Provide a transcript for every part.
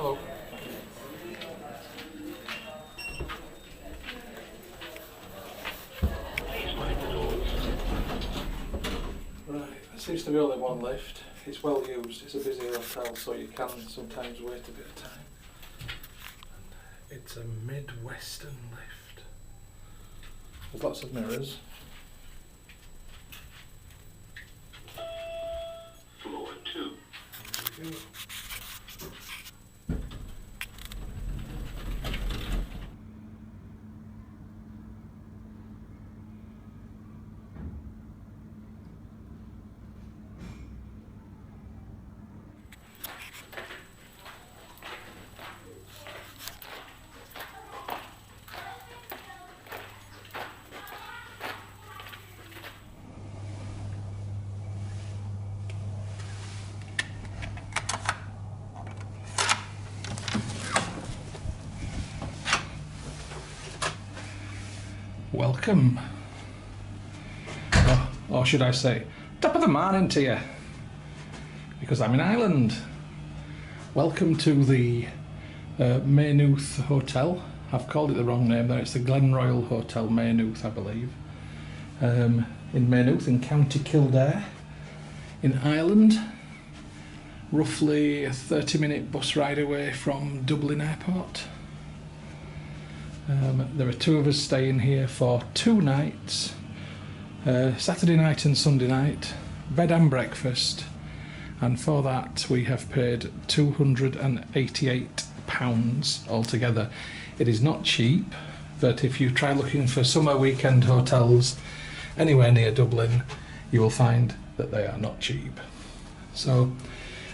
Hello. Right, there seems to be only one lift. It's well used, it's a busy hotel, so you can sometimes wait a bit of time. And it's a mid-western lift. There's lots of mirrors. Floor 2. There we go. Welcome, or should I say, top of the morning to you, because I'm in Ireland. Welcome to the Maynooth Hotel. I've called it the wrong name there, it's the Glenroyal Hotel Maynooth, I believe. In Maynooth, in County Kildare, in Ireland. Roughly a 30-minute bus ride away from Dublin Airport. There are two of us staying here for 2 nights, Saturday night and Sunday night, bed and breakfast, and for that we have paid £288 altogether. It is not cheap, but if you try looking for summer weekend hotels anywhere near Dublin, you will find that they are not cheap. So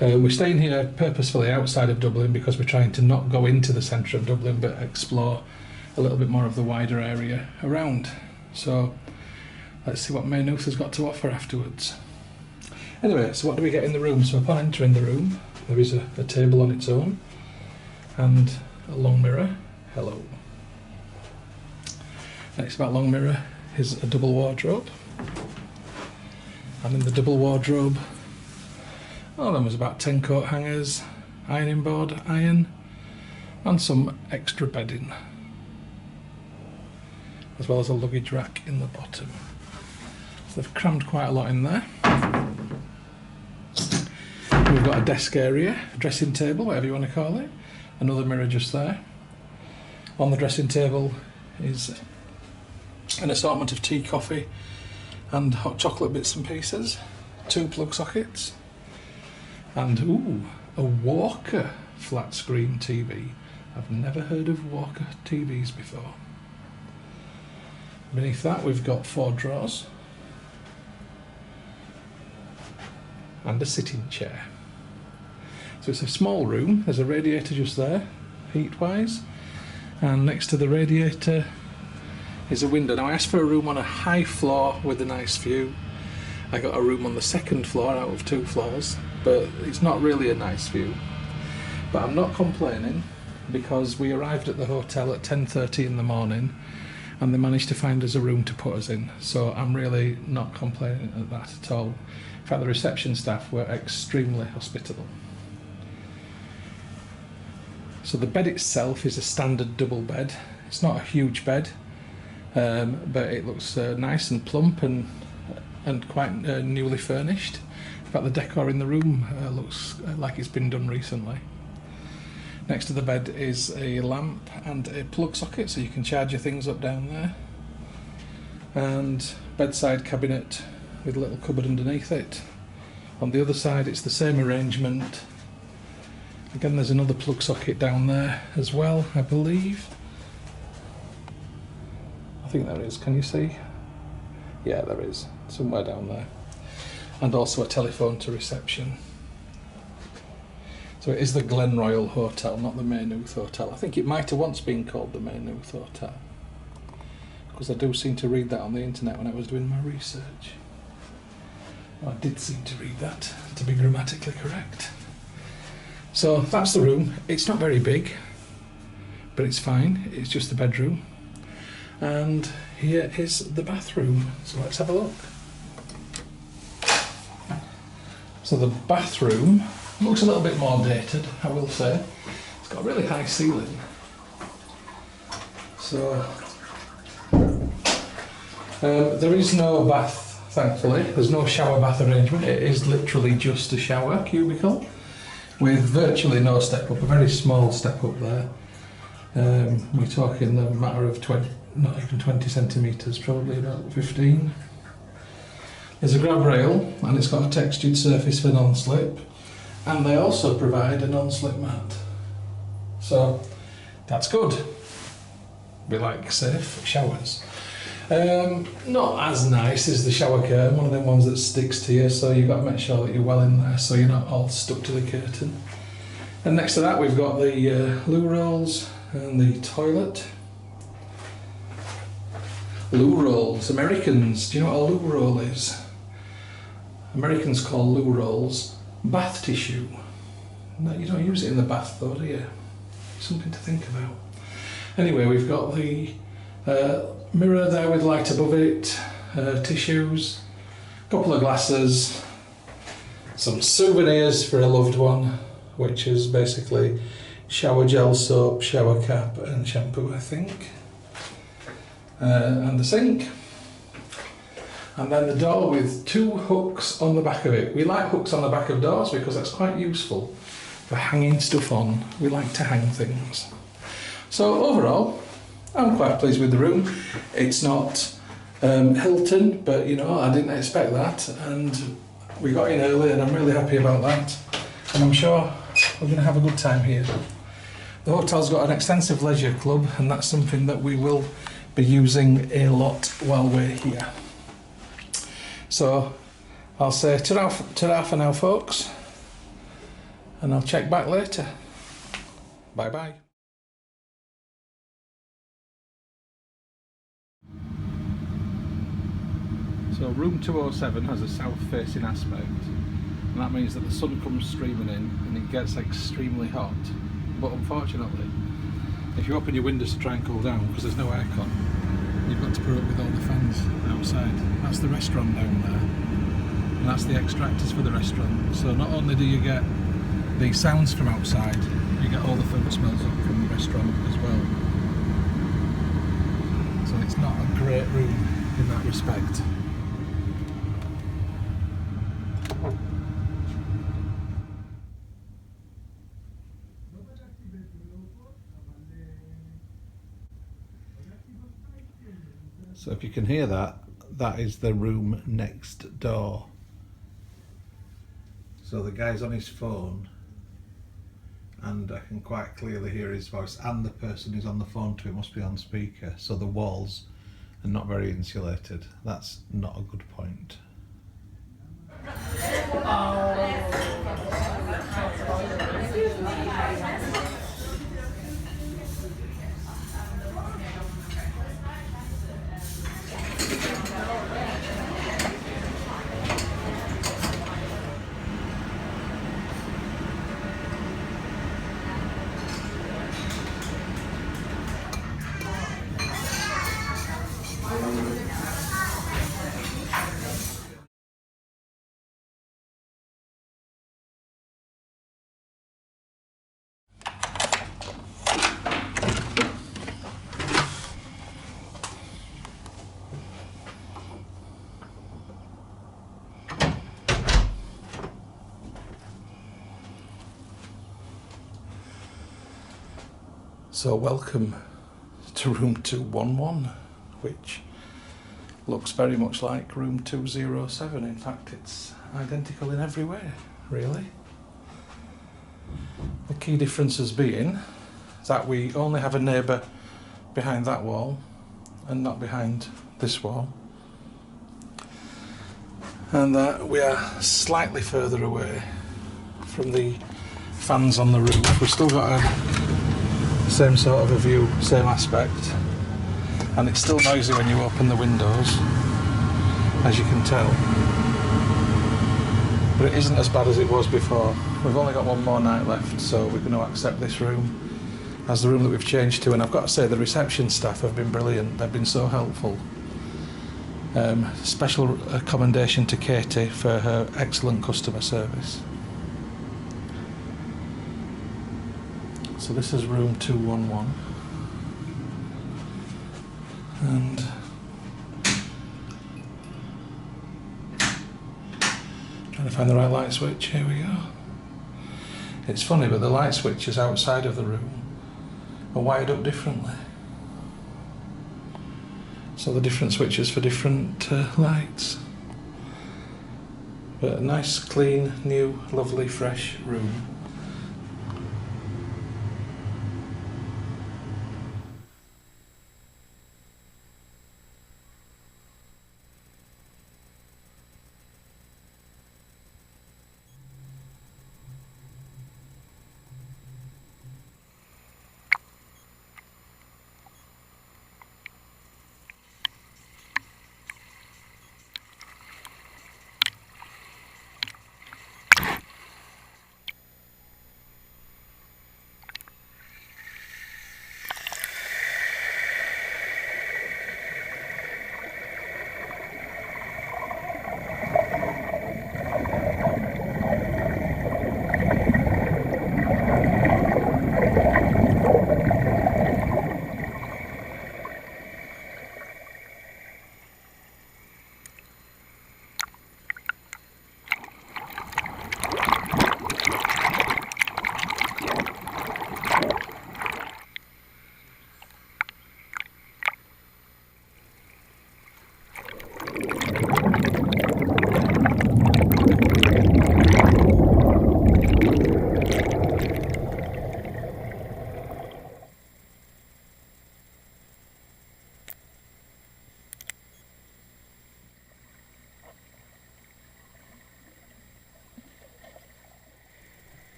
we're staying here purposefully outside of Dublin because we're trying to not go into the centre of Dublin but explore a little bit more of the wider area around. So let's see what Maynooth has got to offer afterwards. Anyway, so what do we get in the room? So upon entering the room, there is a table on its own and a long mirror. Hello. Next to that long mirror is a double wardrobe. And in the double wardrobe, there was about 10 coat hangers, ironing board, iron, and some extra bedding, as well as a luggage rack in the bottom. So they've crammed quite a lot in there. We've got a desk area, a dressing table, whatever you want to call it. Another mirror just there. On the dressing table is an assortment of tea, coffee and hot chocolate bits and pieces. 2 plug sockets. And a Walker flat screen TV. I've never heard of Walker TVs before. Beneath that we've got 4 drawers and a sitting chair. So it's a small room, there's a radiator just there, heat wise, and next to the radiator is a window. Now I asked for a room on a high floor with a nice view. I got a room on the 2nd floor out of 2 floors, but it's not really a nice view. But I'm not complaining because we arrived at the hotel at 10:30 in the morning and they managed to find us a room to put us in, so I'm really not complaining at that at all. In fact, the reception staff were extremely hospitable. So the bed itself is a standard double bed. It's not a huge bed, but it looks nice and plump and quite newly furnished. In fact, the decor in the room looks like it's been done recently. Next to the bed is a lamp and a plug socket, so you can charge your things up down there. And bedside cabinet with a little cupboard underneath it. On the other side it's the same arrangement. Again, there's another plug socket down there as well, I believe. I think there is, can you see? Yeah, there is, somewhere down there. And also a telephone to reception. So it is the Glenroyal Hotel, not the Maynooth Hotel. I think it might have once been called the Maynooth Hotel, because I do seem to read that on the internet when I was doing my research. Well, I did seem to read that, to be grammatically correct. So that's the room. It's not very big, but it's fine. It's just a bedroom. And here is the bathroom. So let's have a look. So the bathroom looks a little bit more dated, I will say. got a really high ceiling. So there is no bath, thankfully. There's no shower bath arrangement. It is literally just a shower cubicle with virtually no step up, a very small step up there. We're talking a matter of 20, not even 20 centimetres, probably about 15. There's a grab rail and it's got a textured surface for non-slip, and they also provide a non-slip mat. So that's good. We like safe showers. Not as nice as the shower curtain, one of them ones that sticks to you, so you've got to make sure that you're well in there so you're not all stuck to the curtain. And next to that we've got the loo rolls and the toilet. Loo rolls. Americans, do you know what a loo roll is? Americans call loo rolls bath tissue. No, you don't use it in the bath though, do you? Something to think about. Anyway, we've got the mirror there with light above it, tissues, a couple of glasses, some souvenirs for a loved one, which is basically shower gel, soap, shower cap and shampoo, I think. And the sink. And then the door with 2 hooks on the back of it. We like hooks on the back of doors because that's quite useful for hanging stuff on. We like to hang things. So overall, I'm quite pleased with the room. It's not Hilton, but you know, I didn't expect that, and we got in early and I'm really happy about that. And I'm sure we're going to have a good time here. The hotel's got an extensive leisure club, and that's something that we will be using a lot while we're here. So I'll say ta-ra for now, folks, and I'll check back later. Bye bye. So room 207 has a south-facing aspect, and that means that the sun comes streaming in and it gets extremely hot. But unfortunately, if you open your windows to try and cool down, because there's no aircon, you've got to put up with all the fans outside. That's the restaurant down there, and that's the extractors for the restaurant. So not only do you get the sounds from outside, you get all the food smells up from the restaurant as well. So it's not a great room in that respect. So if you can hear that, that is the room next door. So the guy's on his phone and I can quite clearly hear his voice, and the person who's on the phone to him must be on speaker, so the walls are not very insulated. That's not a good point. So welcome to room 211, which looks very much like room 207. In fact, it's identical in every way, really. The key differences being that we only have a neighbour behind that wall and not behind this wall, and that we are slightly further away from the fans on the roof. We've still got a same sort of a view, same aspect, and it's still noisy when you open the windows, as you can tell, but it isn't as bad as it was before. We've only got one more night left, so we're going to accept this room as the room that we've changed to. And I've got to say, the reception staff have been brilliant. They've been so helpful. Special commendation to Katie for her excellent customer service. So this is room 211. And trying to find the right light switch. Here we go. It's funny, but the light switches outside of the room are wired up differently. So the different switches for different lights. But a nice, clean, new, lovely, fresh room.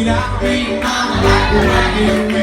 I'll be mama like a wagon.